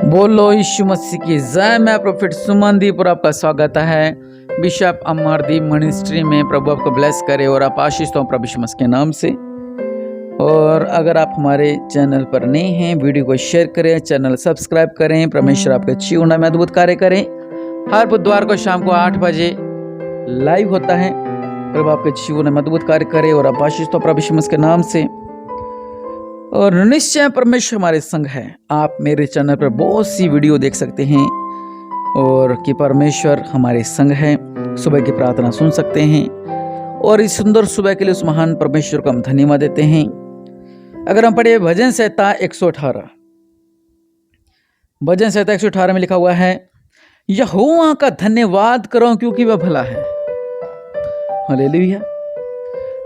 बोलो यीशु मसीह की जय। मैं प्रोफेट सुमनदीप और आपका स्वागत है बिशप अमरदीप मिनिस्ट्री में। प्रभु आपको ब्लेस करे और आप आशीष हो प्रभु यीशु मसीह के नाम से। और अगर आप हमारे चैनल पर नए हैं, वीडियो को शेयर करें, चैनल सब्सक्राइब करें। परमेश्वर आपके जीवन में अद्भुत कार्य करें। हर बुधवार को शाम को 8 बजे लाइव होता है। प्रभु आपके जीवन में अद्भुत कार्य करे और आप आशीष हो प्रभु यीशु मसीह के नाम से। और निश्चय परमेश्वर हमारे संग है। आप मेरे चैनल पर बहुत सी वीडियो देख सकते हैं और कि परमेश्वर हमारे संग है। सुबह की प्रार्थना सुन सकते हैं और इस सुंदर सुबह के लिए उस महान परमेश्वर को हम धन्यवाद देते हैं। अगर हम पढ़े भजन संहिता 118, भजन संहिता 118 में लिखा हुआ है, यहोवा का धन्यवाद करो क्योंकि वह भला है। हालेलुया।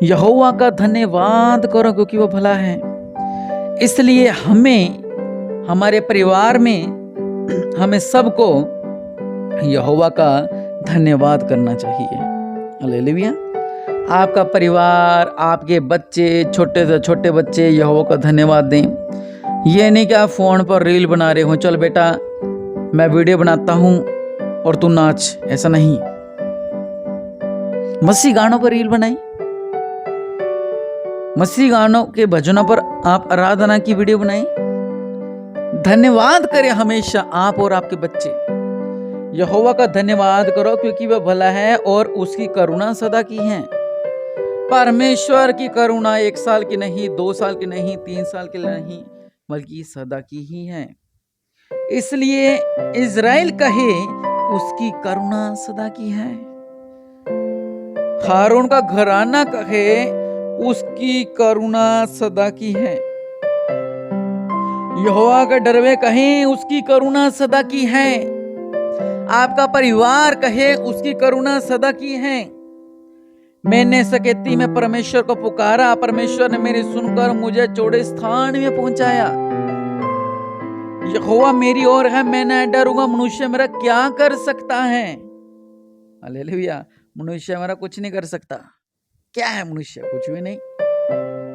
यहोवा का धन्यवाद करो क्योंकि वह भला है। इसलिए हमें, हमारे परिवार में, हमें सबको यहोवा का धन्यवाद करना चाहिए। हालेलुया। आपका परिवार, आपके बच्चे, छोटे से छोटे बच्चे यहोवा का धन्यवाद दें। ये नहीं कि आप फोन पर रील बना रहे हो, चल बेटा मैं वीडियो बनाता हूं और तू नाच, ऐसा नहीं। मसीह गानों पर रील बनाई, मसीह गानों के भजनों पर आप आराधना की वीडियो बनाएं। धन्यवाद करें हमेशा आप और आपके बच्चे। यहोवा का धन्यवाद करो क्योंकि वह भला है और उसकी करुणा सदा की है। परमेश्वर की करुणा 1 साल की नहीं, 2 साल की नहीं, 3 साल की नहीं, बल्कि सदा की ही है। इसलिए इज़राइल कहे उसकी करुणा सदा की है। हारून का घराना कहे उसकी करुणा सदा की है। यहोवा का डरवे कहें उसकी करुणा सदा की है। आपका परिवार कहे उसकी करुणा सदा की है। मैंने सकेती में परमेश्वर को पुकारा, परमेश्वर ने मेरी सुनकर मुझे चौड़े स्थान में पहुंचाया। यहोवा मेरी ओर है, मैं न डरूंगा। मनुष्य मेरा क्या कर सकता है? हालेलुया। मनुष्य मेरा कुछ नहीं कर सकता। क्या है मनुष्य? कुछ भी नहीं।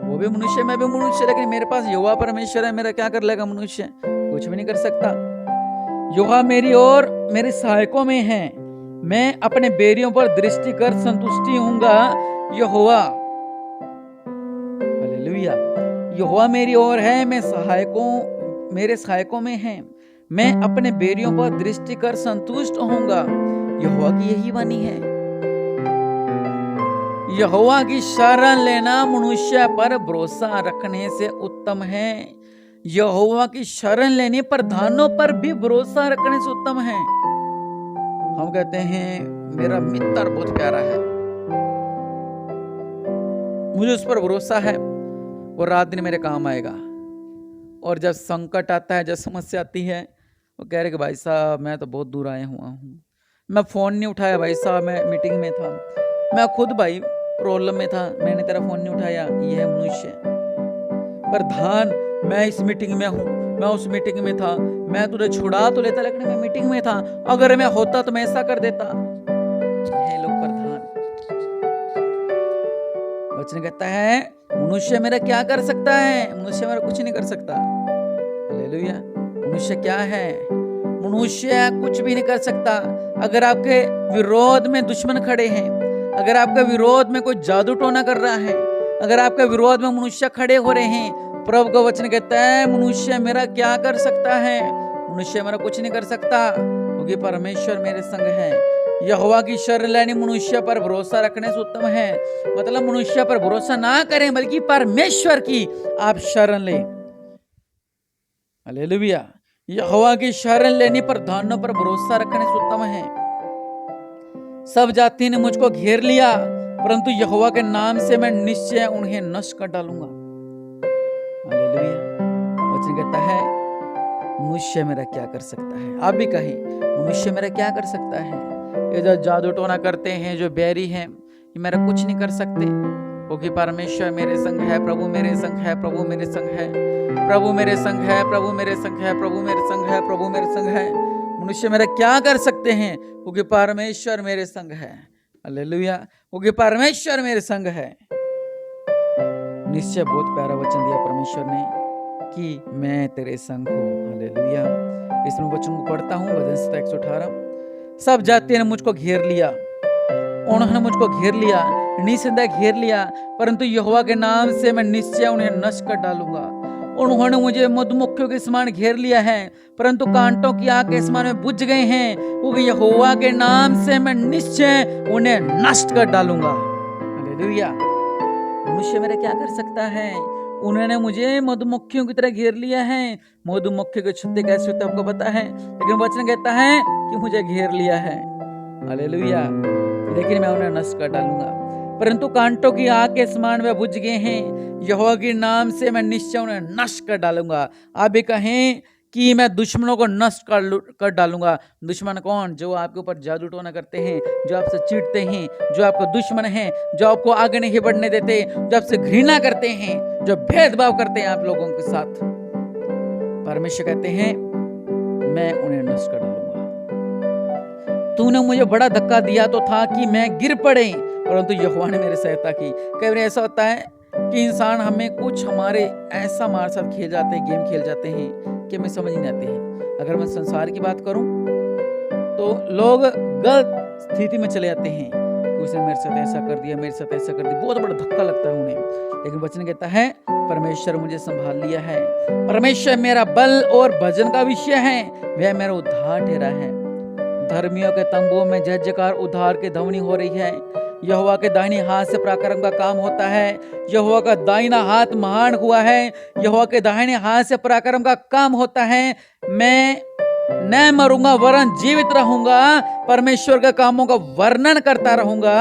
वो भी मनुष्य, मैं भी मनुष्य, लेकिन मेरे पास यहोवा परमेश्वर है। मेरा क्या कर लेगा मनुष्य? कुछ भी नहीं कर सकता। यहोवा मेरी ओर मेरे सहायकों में है। मैं अपने बैरियों पर दृष्टि कर संतुष्टि होऊंगा। यहोवा, हालेलुया। यहोवा मेरी ओर है, मेरे सहायकों में है। मैं अपने बैरियों पर दृष्टि कर संतुष्ट होऊंगा। यहोवा की यही वाणी है। यहोवा की शरण लेना मनुष्य पर भरोसा रखने से उत्तम है। यहोवा की शरण लेने पर प्रधानों पर भी भरोसा रखने से उत्तम है। हम कहते हैं मेरा मित्र बहुत प्यारा है, मुझे उस पर भरोसा है, वो रात दिन मेरे काम आएगा। और जब संकट आता है, जब समस्या आती है, वो कह रहे कि भाई साहब मैं तो बहुत दूर आया हुआ हूँ, मैं फोन नहीं उठाया, भाई साहब मैं मीटिंग में था, मैं खुद भाई प्रॉब्लम में था, मैंने तेरा फोन नहीं उठाया। यह है मनुष्य। प्रधान, मैं इस मीटिंग में हूं, मैं उस मीटिंग में था, मैं तुझे छुड़ा तो लेता लेकिन मैं मीटिंग में था, अगर मैं होता तो मैं ऐसा कर देता। ये लोग प्रधान। वचन कहता है मनुष्य मेरा क्या कर सकता है? मनुष्य मेरा कुछ नहीं कर सकता। हालेलुया। मनुष्य क्या है? मनुष्य कुछ भी नहीं कर सकता। अगर आपके विरोध में दुश्मन खड़े हैं, अगर आपका विरोध में कोई जादू टोना कर रहा है, अगर आपका विरोध में मनुष्य खड़े हो रहे हैं, प्रभु का वचन कहता है मनुष्य मेरा क्या कर सकता है? मनुष्य मेरा कुछ नहीं कर सकता, क्योंकि परमेश्वर मेरे संग है। यहोवा की शरण लेनी मनुष्य पर भरोसा रखने से उत्तम है। मतलब मनुष्य पर भरोसा ना करें, बल्कि परमेश्वर की आप शरण लें। हालेलुया। यहोवा की शरण लेने पर प्रधानों पर भरोसा रखने से उत्तम है। सब जाति ने मुझको घेर लिया, परंतु यहोवा के नाम से मैं निश्चय उन्हें नष्ट कर डालूंगा। हालेलुया। वचन कहता है मनुष्य मेरा क्या कर सकता है? आप भी कहें मनुष्य मेरा क्या कर सकता है? ये जो जादू टोना करते हैं, जो बैरी हैं, ये मेरा कुछ नहीं कर सकते, क्योंकि परमेश्वर मेरे संग है। प्रभु मेरे संग है, प्रभु मेरे संग है, प्रभु मेरे संग है, प्रभु मेरे संग है, प्रभु मेरे संग है, प्रभु मेरे संग है। मनुष्य मेरा क्या कर सकते हैं? क्योंकि परमेश्वर मेरे संग है। हालेलुया। क्योंकि परमेश्वर मेरे संग है। निश्चय बहुत प्यारा वचन दिया परमेश्वर ने कि मैं तेरे संग हूँ। हालेलुया। इसमें वचन को पढ़ता हूँ, भजन संहिता 118। सब जातियों ने मुझको घेर लिया, उन्होंने मुझको घेर लिया, निस्संदेह घेर लिया, परंतु यहोवा के नाम से मैं निश्चय उन्हें नष्ट कर डालूंगा। उन्होंने मुझे मधुमक्खियों के समान घेर लिया है, परंतु कांटों की आग के समान में बुझ गए हैं, क्योंकि यहोवा के नाम से मैं निश्चय उन्हें नष्ट कर डालूंगा। हालेलुया। मनुष्य मेरा क्या कर सकता है? उन्होंने मुझे मधुमक्खियों की तरह घेर लिया है। मधुमक्खी के छत्ते कैसे होते आपको पता है, लेकिन वचन कहता है कि मुझे घेर लिया है। हालेलुया। लेकिन मैं उन्हें नष्ट कर डालूंगा, परंतु कांटों की आग के समान वे बुझ गए हैं, यहोवा के नाम से मैं निश्चय उन्हें नष्ट कर डालूंगा। आप भी कहें कि मैं दुश्मनों को नष्ट कर डालूंगा। दुश्मन कौन? जो आपके ऊपर जादू टोना करते हैं, जो आपसे चीटते हैं, जो आपका दुश्मन है, जो आपको आगे नहीं बढ़ने देते, जो आपसे घृणा करते हैं, जो भेदभाव करते हैं आप लोगों के साथ। परमेश्वर कहते हैं मैं उन्हें नष्ट कर डालूंगा। तूने मुझे बड़ा धक्का दिया तो था कि मैं गिर पड़े, परंतु यहोवा ने मेरी सहायता की। कई बार ऐसा होता है कि इंसान हमें कुछ हमारे ऐसा हमारे साथ खेल जाते हैं, गेम खेल जाते हैं कि हमें समझ नहीं आते हैं। अगर मैं संसार की बात करूं तो लोग गलत स्थिति में चले जाते हैं, उसने मेरे साथ ऐसा कर दिया, मेरे साथ ऐसा कर दिया, बहुत बड़ा धक्का लगता है उन्हें। लेकिन वचन कहता है परमेश्वर मुझे संभाल लिया है, परमेश्वर मेरा बल और भजन का विषय है, वह मेरा उद्धार ठहरा है। धर्मियों के तंबुओं में जय जयकार उद्धार की ध्वनि हो रही है। यहोवा के दाहिने हाथ से पराक्रम का काम होता है। यहोवा का दाहिना हाथ महान हुआ है। यहोवा के दाहिने हाथ से पराक्रम का काम होता है। मैं न मरूंगा वरन जीवित रहूंगा, परमेश्वर के कामों का वर्णन करता रहूंगा।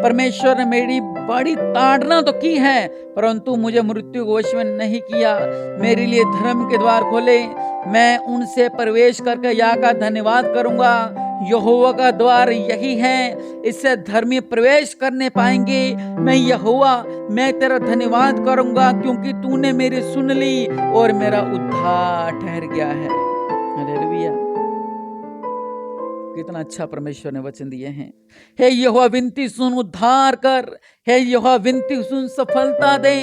परमेश्वर ने मेरी बड़ी ताड़ना तो की है, परंतु मुझे मृत्यु को वश में नहीं किया। मेरे लिए धर्म के द्वार खोले, मैं उनसे प्रवेश करके यहाँ का धन्यवाद करूंगा। यहोवा का द्वार यही है, इससे धर्मी प्रवेश करने पाएंगे। मैं यहोवा, मैं तेरा धन्यवाद करूंगा, क्योंकि तूने मेरी सुन ली और मेरा उद्धार ठहर गया है। हालेलुया। कितना अच्छा परमेश्वर ने वचन दिए हैं। हे यहोवा विनती सुन, उद्धार कर। हे यहोवा विनती सुन, सफलता दे।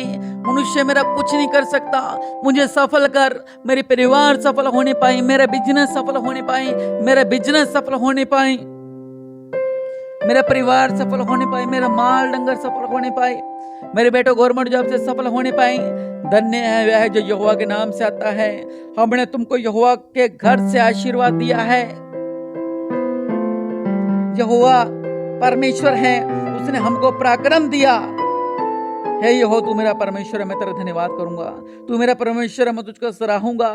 मनुष्य मेरा कुछ नहीं कर सकता, मुझे सफल कर। मेरे परिवार सफल होने पाए, मेरा बिजनेस सफल होने पाए, मेरा बिजनेस सफल होने पाए, मेरा परिवार सफल होने पाए, मेरा माल डंगर सफल होने पाए, मेरे बेटो गवर्नमेंट जॉब से सफल होने पाए। धन्य है वह जो यहोवा के नाम से आता है। हमने तुमको यहोवा के घर से आशीर्वाद दिया है। यहोवा परमेश्वर है, उसने हमको पराक्रम दिया। हे यहोवा तू मेरा परमेश्वर है, मैं तेरा धन्यवाद करूंगा। तू मेरा परमेश्वर है, मैं तुझको सराहूंगा।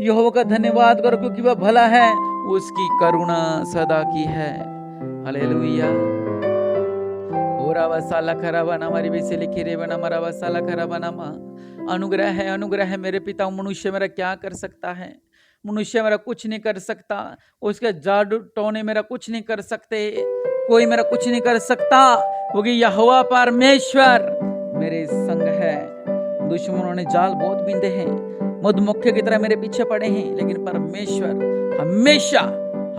यहोवा का धन्यवाद करो, क्योंकि वह भला है, उसकी करुणा सदा की है। हालेलुया। ओरा वसाला खराबा ना मारी बेसे लिखी रे बना मरा वसाला खराबा ना मा। अनुग्रह है, अनुग्रह है मेरे पिता। मनुष्य मेरा क्या कर सकता है? मनुष्य मेरा कुछ नहीं कर सकता, उसके जादू टोने मेरा कुछ नहीं कर सकते, कोई मेरा कुछ नहीं कर सकता, क्योंकि यहोवा परमेश्वर मेरे संग है। दुश्मनों ने जाल बहुत बींधे हैं, मधुमक्खी की तरह मेरे पीछे पड़े हैं, लेकिन परमेश्वर हमेशा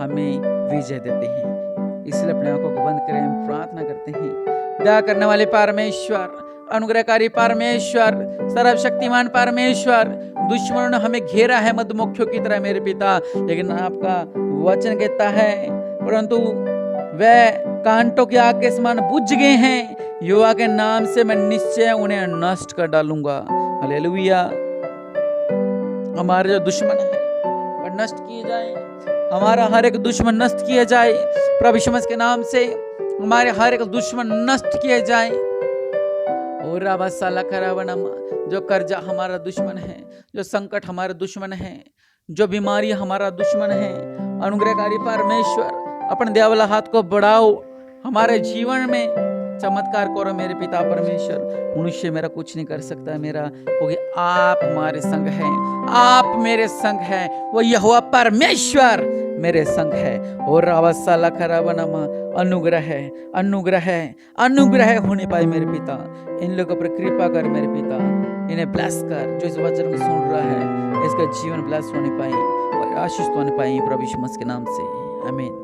हमें विजय देते हैं। इसलिए अपने आंखों को बंद करें, हम प्रार्थना करते हैं। दया करने वाले परमेश्वर, अनुग्रहकारी परमेश्वर, सर्वशक्तिमान परमेश्वर, दुश्मनों ने हमें घेरा है मधुमक्खियों की तरह मेरे पिता, लेकिन आपका वचन कहता है परंतु वह कांटों की आग के समान बुझ गए हैं। यहोवा के नाम से मैं निश्चय उन्हें नष्ट कर डालूंगा। हालेलुया। हमारे जो दुश्मन है वह नष्ट किए जाए, हमारा हर एक दुश्मन नष्ट किया जाए प्रभु यीशु मसीह के नाम से। हमारे हर एक दुश्मन नष्ट किए जाए। और राबासाला खराबनमा, जो कर्जा हमारा दुश्मन है, जो संकट हमारा दुश्मन है, जो बीमारी हमारा दुश्मन है, अनुग्रहकारी परमेश्वर अपने दयावाला हाथ को बढ़ाओ, हमारे जीवन में चमत्कार करो मेरे पिता परमेश्वर। मनुष्य मेरा कुछ नहीं कर सकता मेरा, क्योंकि आप हमारे संग हैं, आप मेरे संग हैं। वो यहोवा परमेश्वर मेरे संग है। और रावसाला खराबनमा, अनुग्रह है, अनुग्रह है, अनुग्रह होने पाए मेरे पिता। इन लोगों पर कृपा कर मेरे पिता, इन्हें ब्लेस कर। जो इस वचन को सुन रहा है, इसका जीवन ब्लेस होने पाए और आशीष होने पाए प्रभु यीशु मसीह के नाम से, आमीन।